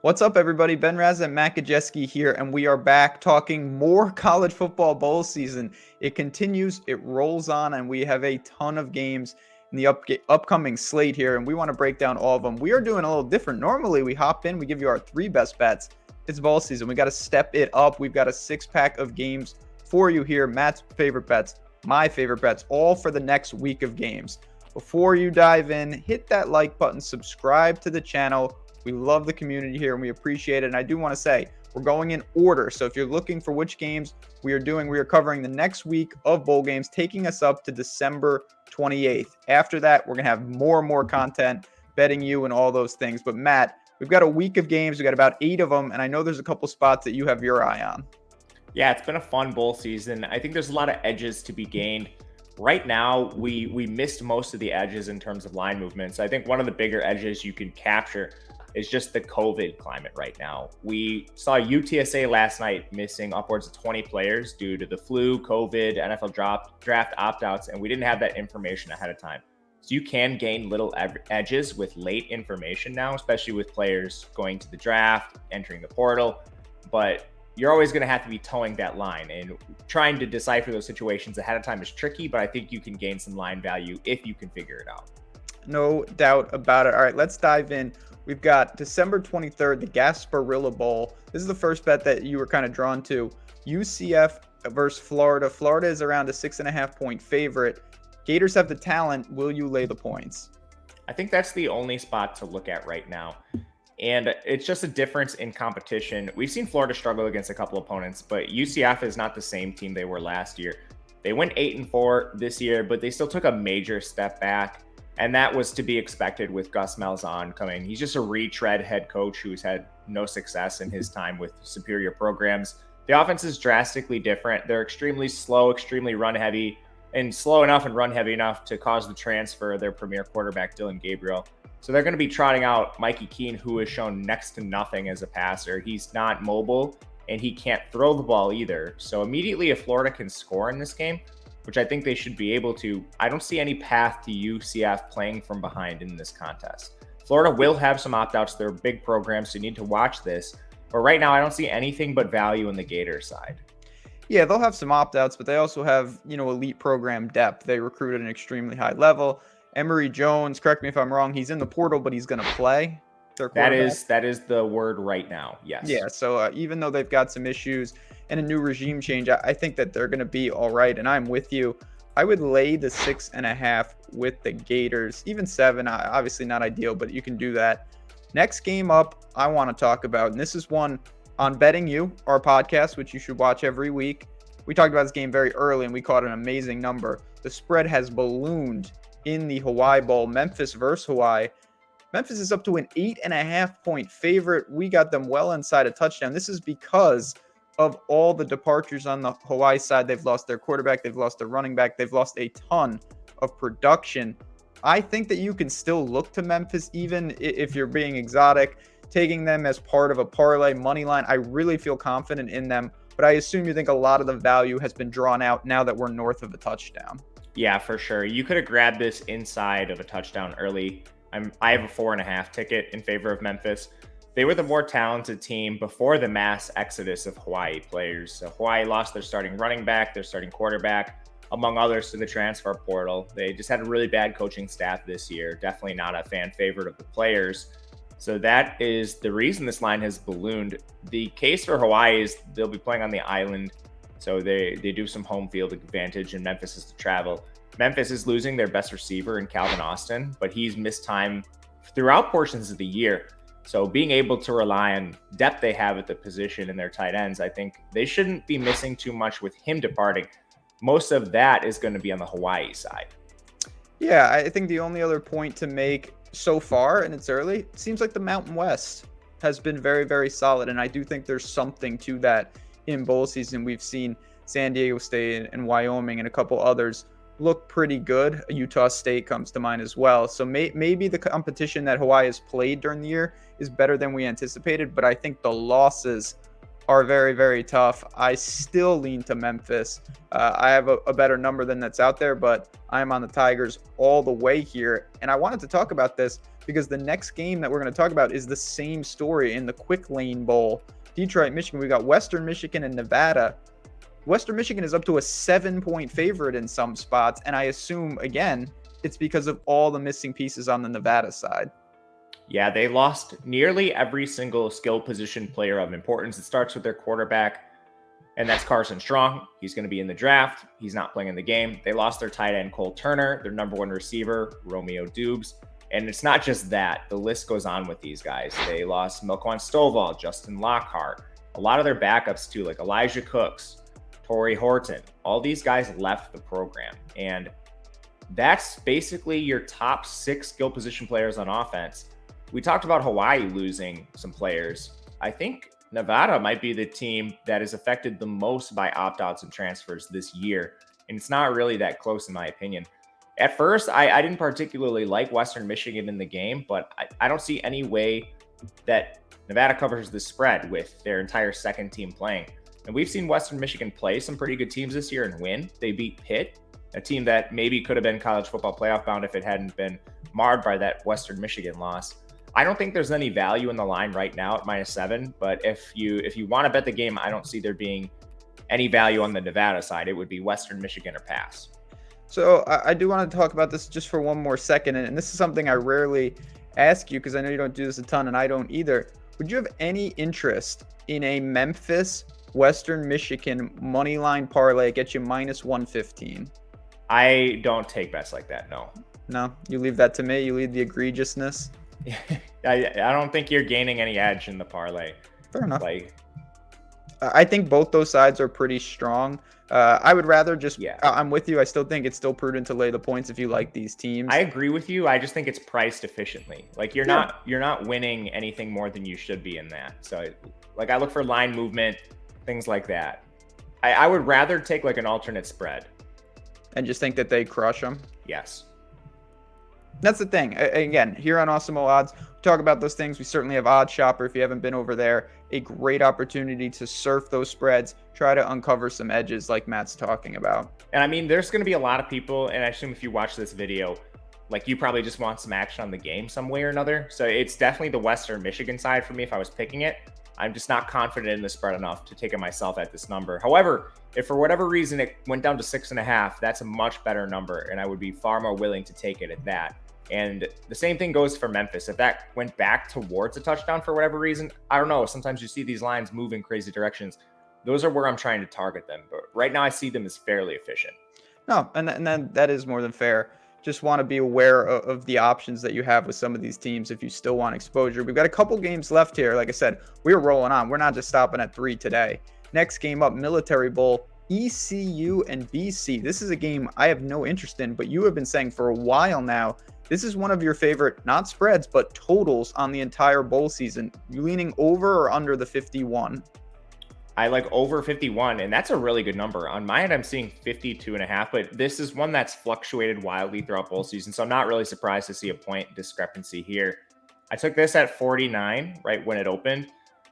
What's up, everybody? Ben Rasa and Matt Gajewski here, and we are back talking more college football bowl season. It continues, it rolls on, and we have a ton of games in the upcoming slate here, and we want to break down all of them. We are doing a little different. Normally, we hop in, we give you our 3 best bets. It's bowl season. We got to step it up. We've got a 6-pack of games for you here. Matt's favorite bets, my favorite bets, all for the next week of games. Before you dive in, hit that like button, subscribe to the channel. We love the community here and we appreciate it. And I do want to say we're going in order. So if you're looking for which games we are covering the next week of bowl games, taking us up to December 28th. After that, we're going to have more and more content, betting you and all those things. But Matt, we've got a week of games. We got about 8 of them. And I know there's a couple spots that you have your eye on. Yeah, it's been a fun bowl season. I think there's a lot of edges to be gained. Right now, we missed most of the edges in terms of line movements. I think one of the bigger edges you can capture is just the COVID climate right now. We saw UTSA last night missing upwards of 20 players due to the flu, COVID, NFL draft opt-outs, and we didn't have that information ahead of time. So you can gain little edges with late information now, especially with players going to the draft, entering the portal, but you're always going to have to be towing that line, and trying to decipher those situations ahead of time is tricky, but I think you can gain some line value if you can figure it out. No doubt about it. All right, let's dive in. We've got December 23rd, the Gasparilla Bowl. This is the first bet that you were kind of drawn to. UCF versus Florida. Florida is around a 6.5-point favorite. Gators have the talent. Will you lay the points? I think that's the only spot to look at right now. And it's just a difference in competition. We've seen Florida struggle against a couple opponents, but UCF is not the same team they were last year. They went 8-4 this year, but they still took a major step back. And that was to be expected with Gus Malzahn coming. He's just a retread head coach who's had no success in his time with superior programs. The offense is drastically different. They're extremely slow, extremely run heavy, and slow enough and run heavy enough to cause the transfer of their premier quarterback, Dylan Gabriel. So they're going to be trotting out Mikey Keene, who has shown next to nothing as a passer. He's not mobile, and he can't throw the ball either. So immediately, if Florida can score in this game, which I think they should be able to, I don't see any path to UCF playing from behind in this contest. Florida will have some opt-outs. They're big programs, so you need to watch this. But right now, I don't see anything but value in the Gator side. Yeah, they'll have some opt-outs, but they also have, elite program depth. They recruit at an extremely high level. Emory Jones, correct me if I'm wrong, he's in the portal, but he's going to play. That is the word right now, yes. Yeah, so even though they've got some issues and a new regime change, I think that they're going to be all right, and I'm with you. I would lay the 6.5 with the Gators, even 7, obviously not ideal, but you can do that. Next game up, I want to talk about, and this is one on Betting You, our podcast, which you should watch every week. We talked about this game very early, and we caught an amazing number. The spread has ballooned in the Hawaii Bowl, Memphis versus Hawaii. Memphis is up to an 8.5-point favorite. We got them well inside a touchdown. This is because of all the departures on the Hawaii side. They've lost their quarterback. They've lost their running back. They've lost a ton of production. I think that you can still look to Memphis, even if you're being exotic, taking them as part of a parlay money line. I really feel confident in them, but I assume you think a lot of the value has been drawn out now that we're north of a touchdown. Yeah, for sure. You could have grabbed this inside of a touchdown early. I have a 4.5 ticket in favor of Memphis. They were the more talented team before the mass exodus of Hawaii players. So Hawaii lost their starting running back, their starting quarterback, among others, to the transfer portal. They just had a really bad coaching staff this year. Definitely not a fan favorite of the players. So that is the reason this line has ballooned. The case for Hawaii is they'll be playing on the island. So they do some home field advantage, and Memphis is to travel. Memphis is losing their best receiver in Calvin Austin, but he's missed time throughout portions of the year. So being able to rely on depth they have at the position in their tight ends, I think they shouldn't be missing too much with him departing. Most of that is going to be on the Hawaii side. Yeah, I think the only other point to make so far, and it's early, it seems like the Mountain West has been very, very solid. And I do think there's something to that in bowl season. We've seen San Diego State and Wyoming and a couple others look pretty good. Utah State comes to mind as well. So maybe the competition that Hawaii has played during the year is better than we anticipated, but I think the losses are very, very tough. I still lean to Memphis. I have a better number than that's out there, but I'm on the Tigers all the way here. And I wanted to talk about this because the next game that we're going to talk about is the same story in the Quick Lane Bowl. Detroit, Michigan. We got Western Michigan and Nevada. Western Michigan is up to a 7-point favorite in some spots, and I assume, again, it's because of all the missing pieces on the Nevada side. Yeah, they lost nearly every single skill position player of importance. It starts with their quarterback, and that's Carson Strong. He's going to be in the draft. He's not playing in the game. They lost their tight end, Cole Turner, their number one receiver, Romeo Dubes. And it's not just that. The list goes on with these guys. They lost Milquan Stovall, Justin Lockhart, a lot of their backups too, like Elijah Cooks, Torrey Horton. All these guys left the program. And that's basically your top 6 skill position players on offense. We talked about Hawaii losing some players. I think Nevada might be the team that is affected the most by opt-outs and transfers this year. And it's not really that close in my opinion. At first, I didn't particularly like Western Michigan in the game, but I don't see any way that Nevada covers the spread with their entire second team playing. And we've seen Western Michigan play some pretty good teams this year and win. They beat Pitt, a team that maybe could have been college football playoff bound if it hadn't been marred by that Western Michigan loss. I don't think there's any value in the line right now at -7, but if you want to bet the game, I don't see there being any value on the Nevada side. It would be Western Michigan or pass. So I do want to talk about this just for one more second, and this is something I rarely ask you because I know you don't do this a ton and I don't either. Would you have any interest in a Memphis Western Michigan money line parlay get you -115? I don't take bets like that. No, you leave that to me. You leave the egregiousness. I don't think you're gaining any edge in the parlay. Fair enough. I think both those sides are pretty strong. I would rather just, I'm with you. I still think it's still prudent to lay the points if you like these teams. I agree with you. I just think it's priced efficiently. Like you're not winning anything more than you should be in that. So like I look for line movement, things like that. I would rather take like an alternate spread. And just think that they crush them? Yes. That's the thing. Again, here on Awesemo Odds, we talk about those things. We certainly have Odd Shopper if you haven't been over there. A great opportunity to surf those spreads, try to uncover some edges like Matt's talking about. And I mean, there's going to be a lot of people, and I assume if you watch this video, like you probably just want some action on the game some way or another. So it's definitely the Western Michigan side for me if I was picking it. I'm just not confident in the spread enough to take it myself at this number. However, if for whatever reason it went down to 6.5, that's a much better number, and I would be far more willing to take it at that. And the same thing goes for Memphis. If that went back towards a touchdown for whatever reason, I don't know. Sometimes you see these lines move in crazy directions. Those are where I'm trying to target them. But right now I see them as fairly efficient. No, and then that is more than fair. Just want to be aware of the options that you have with some of these teams if you still want exposure. We've got a couple games left here. Like I said, we're rolling on. We're not just stopping at 3 today. Next game up, Military Bowl, ECU and BC. This is a game I have no interest in, but you have been saying for a while now, this is one of your favorite, not spreads, but totals on the entire bowl season. You leaning over or under the 51? I like over 51, and that's a really good number. On my end, I'm seeing 52.5, but this is one that's fluctuated wildly throughout bowl season, so I'm not really surprised to see a point discrepancy here. I took this at 49 right when it opened,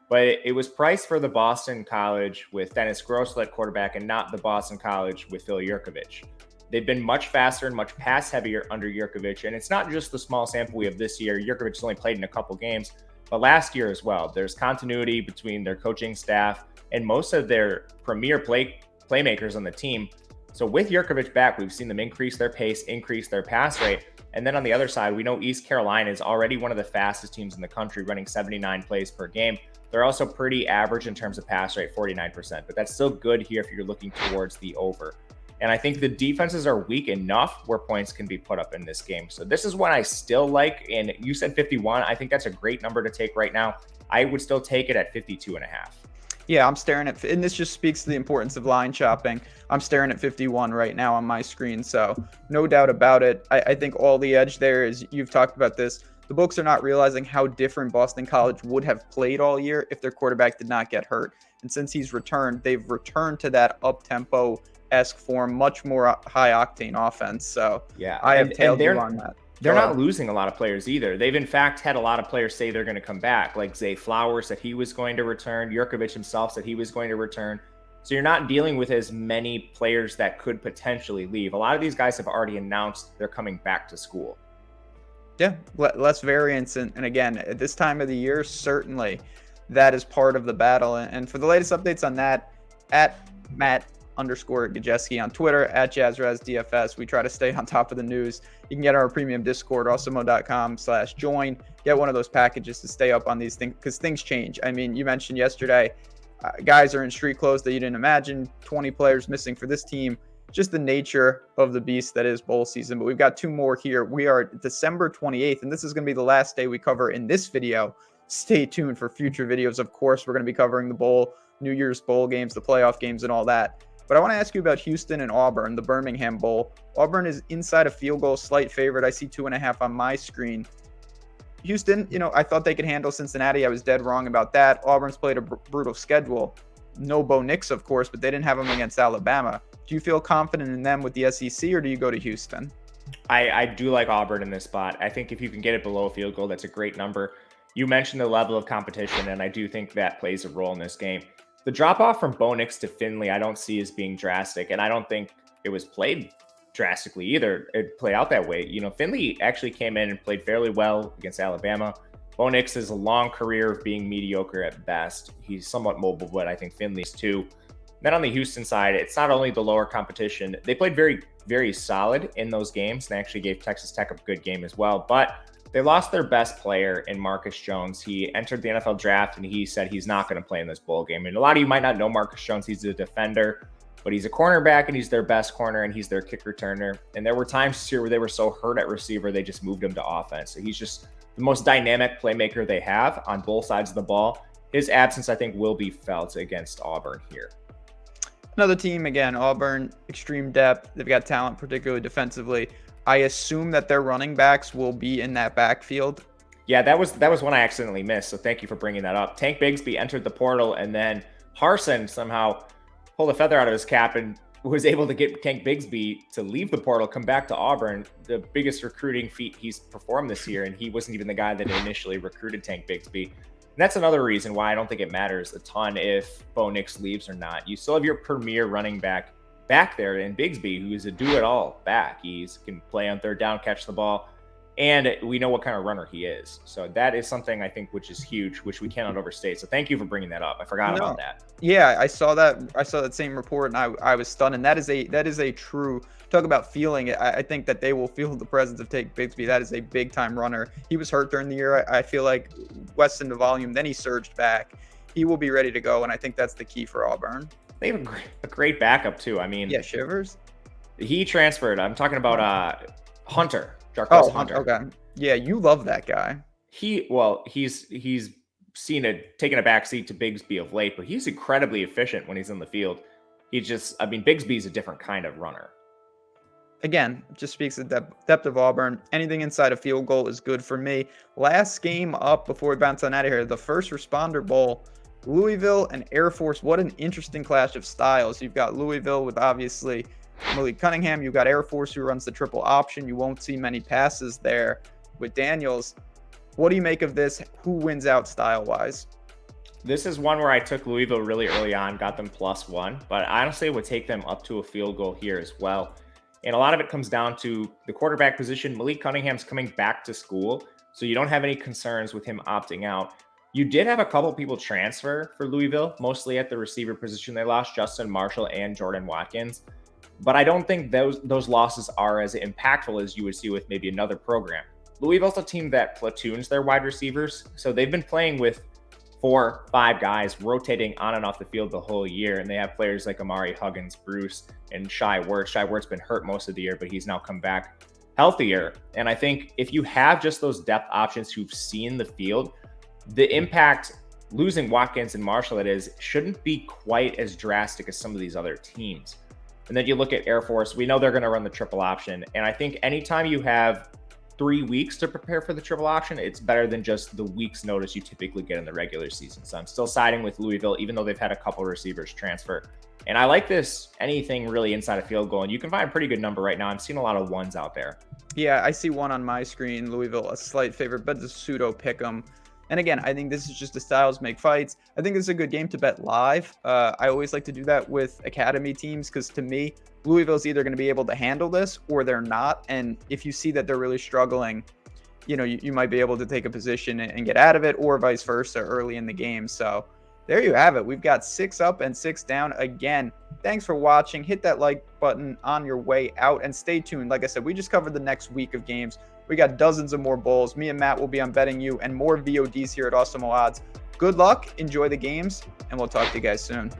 but it was priced for the Boston College with Dennis Grossel at quarterback and not the Boston College with Phil Yurkovich. They've been much faster and much pass heavier under Yurkovich, and it's not just the small sample we have this year. Yurkovich only played in a couple games, but last year as well. There's continuity between their coaching staff and most of their premier playmakers on the team. So with Yurkovich back, we've seen them increase their pace, increase their pass rate. And then on the other side, we know East Carolina is already one of the fastest teams in the country, running 79 plays per game. They're also pretty average in terms of pass rate, 49%, but that's still good here if you're looking towards the over. And I think the defenses are weak enough where points can be put up in this game. So this is one I still like. And you said 51. I think that's a great number to take right now. I would still take it at 52.5. Yeah, I'm staring at, and this just speaks to the importance of line shopping. I'm staring at 51 right now on my screen. So no doubt about it. I think all the edge there is, you've talked about this, the books are not realizing how different Boston College would have played all year if their quarterback did not get hurt. And since he's returned, they've returned to that up-tempo-esque form, much more high-octane offense. So yeah, I have tailed you on that. They're not losing a lot of players either. They've in fact had a lot of players say they're going to come back, like Zay Flowers said he was going to return. Yurkovich himself said he was going to return. So you're not dealing with as many players that could potentially leave. A lot of these guys have already announced they're coming back to school. Yeah, less variance. And again, at this time of the year, certainly that is part of the battle. And for the latest updates on that, at Matt_Gajewski on Twitter, at JazzRazDFS. We try to stay on top of the news. You can get our premium Discord, awesemo.com/join. Get one of those packages to stay up on these things because things change. I mean, you mentioned yesterday, guys are in street clothes that you didn't imagine, 20 players missing for this team. Just the nature of the beast that is bowl season. But we've got two more here. We are December 28th, and this is going to be the last day we cover in this video. Stay tuned for future videos. Of course, we're going to be covering the bowl, New Year's bowl games, the playoff games, and all that. But I want to ask you about Houston and Auburn, the Birmingham Bowl. Auburn is inside a field goal, slight favorite. I see 2.5 on my screen. Houston, I thought they could handle Cincinnati. I was dead wrong about that. Auburn's played a brutal schedule. No Bo Nix, of course, but they didn't have him against Alabama. Do you feel confident in them with the SEC, or do you go to Houston? I do like Auburn in this spot. I think if you can get it below a field goal, that's a great number. You mentioned the level of competition, and I do think that plays a role in this game. The drop-off from Bo Nix to Finley, I don't see as being drastic, and I don't think it was played drastically either. It played out that way. Finley actually came in and played fairly well against Alabama. Bo Nix has a long career of being mediocre at best. He's somewhat mobile, but I think Finley's too. Then on the Houston side, it's not only the lower competition. They played very, very solid in those games. They actually gave Texas Tech a good game as well. But they lost their best player in Marcus Jones. He entered the NFL draft, and he said he's not going to play in this bowl game. And a lot of you might not know Marcus Jones. He's a defender, but he's a cornerback, and he's their best corner, and he's their kick returner. And there were times this year where they were so hurt at receiver, they just moved him to offense. So he's just the most dynamic playmaker they have on both sides of the ball. His absence, I think, will be felt against Auburn here. Another team, again, Auburn, extreme depth. They've got talent, particularly defensively. I assume that their running backs will be in that backfield. Yeah, that was one I accidentally missed, so thank you for bringing that up. Tank Bigsby entered the portal, and then Harsin somehow pulled a feather out of his cap and was able to get Tank Bigsby to leave the portal, come back to Auburn, the biggest recruiting feat he's performed this year, and he wasn't even the guy that initially recruited Tank Bigsby. And that's another reason why I don't think it matters a ton if Bo Nix leaves or not. You still have your premier running back there in Bigsby, who is a do-it-all back. He can play on third down, catch the ball, and we know what kind of runner he is. So that is something I think which is huge, which we cannot overstate. So thank you for bringing that up. I forgot about that. Yeah, I saw that same report, and I was stunned. And that is a true talk about feeling it. I think that they will feel the presence of Tank Bigsby. That is a big time runner. He was hurt during the year. I feel like West into volume. Then he surged back. He will be ready to go, and I think that's the key for Auburn. They have a great backup too. I mean, yeah, Shivers. He transferred. I'm talking about Hunter. Jarquez Hunter. Okay. Yeah, you love that guy. He's taken a backseat to Bigsby of late, but he's incredibly efficient when he's in the field. Bigsby's a different kind of runner. Again, just speaks to the depth of Auburn. Anything inside a field goal is good for me. Last game up before we bounce on out of here, the First Responder Bowl, Louisville and Air Force. What an interesting clash of styles. You've got Louisville with obviously Malik Cunningham. You've got Air Force who runs the triple option. You won't see many passes there with Daniels. What do you make of this? Who wins out style-wise? This is one where I took Louisville really early on, got them +1, but I honestly would take them up to a field goal here as well. And a lot of it comes down to the quarterback position. Malik Cunningham's coming back to school, so you don't have any concerns with him opting out. You did have a couple people transfer for Louisville, mostly at the receiver position. They lost Justin Marshall and Jordan Watkins, but I don't think those losses are as impactful as you would see with maybe another program. Louisville's a team that platoons their wide receivers, so they've been playing with 4, 5 guys rotating on and off the field the whole year, and they have players like Amari Huggins, Bruce, and Shai Werts. Shai Werts been hurt most of the year, but he's now come back healthier. And I think if you have just those depth options who've seen the field, the impact losing Watkins and Marshall shouldn't be quite as drastic as some of these other teams. And then you look at Air Force, we know they're going to run the triple option. And I think anytime you have 3 weeks to prepare for the triple option, it's better than just the week's notice you typically get in the regular season. So I'm still siding with Louisville, even though they've had a couple receivers transfer. And I like this, anything really inside a field goal. And you can find a pretty good number right now. I'm seeing a lot of ones out there. Yeah, I see one on my screen. Louisville, a slight favorite, but it's a pseudo pick 'em. And again, I think this is just the styles make fights. I think this is a good game to bet live. I always like to do that with academy teams because to me, Louisville's either going to be able to handle this or they're not. And if you see that they're really struggling, you might be able to take a position and get out of it, or vice versa early in the game. So there you have it. We've got 6 up and 6 down again. Thanks for watching. Hit that like button on your way out and stay tuned. Like I said, we just covered the next week of games. We got dozens of more bowls. Me and Matt will be on Betting You and more VODs here at Awesemo Odds. Good luck. Enjoy the games, and we'll talk to you guys soon.